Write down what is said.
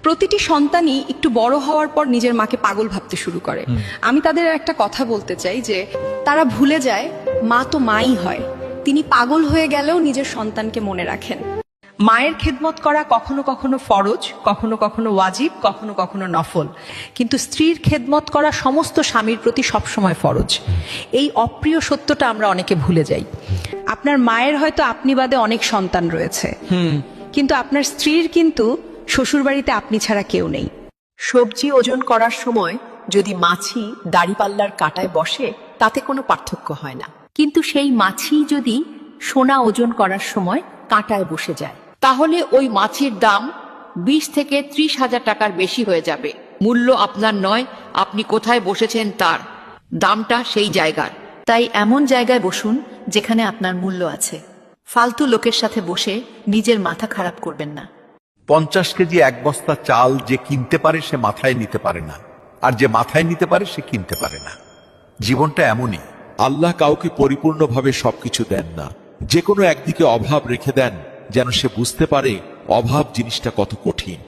প্রতিটি সন্তানই একটু বড় হওয়ার পর নিজের মাকে পাগল ভাবতে শুরু করে। আমি তাদের একটা কথা বলতে চাই যে তারা ভুলে যায় মা তো মাই হয়, তিনি পাগল হয়ে গেলেও নিজের সন্তানকে মনে রাখেন। মায়ের খেদমত করা কখনো কখনো ফরজ, কখনো কখনো ওয়াজিব, কখনো কখনো নফল, কিন্তু স্ত্রীর খেদমত করা সমস্ত স্বামীর প্রতি সবসময় ফরজ। এই অপ্রিয় সত্যটা আমরা অনেকে ভুলে যাই। আপনার মায়ের হয়তো আপনি বাদে অনেক সন্তান রয়েছে, কিন্তু আপনার স্ত্রীর কিন্তু শ্বশুরবাড়িতে আপনি ছাড়া কেউ নেই। সবজি ওজন করার সময় যদি মাছি দাড়িপাল্লার কাঁটায় বসে তাতে কোনো পার্থক্য হয় না, কিন্তু সেই মাছি যদি সোনা ওজন করার সময় কাঁটায় বসে যায় তাহলে ওই মাছির দাম 20 থেকে 30,000 টাকার বেশি হয়ে যাবে। মূল্য আপনার নয়, আপনি কোথায় বসেছেন তার, দামটা সেই জায়গার। তাই এমন জায়গায় বসুন যেখানে আপনার মূল্য আছে। ফালতু লোকের সাথে বসে নিজের মাথা খারাপ করবেন না। 50 কেজি এক বস্তা চাল যে কিনতে পারে সে মাথায় নিতে পারে না, আর যে মাথায় নিতে পারে সে কিনতে পারে না। জীবনটা এমনই। আল্লাহ কাউকে পরিপূর্ণভাবে সবকিছু দেন না, যে কোনো একদিকে অভাব রেখে দেন যেন সে বুঝতে পারে অভাব জিনিসটা কত কঠিন।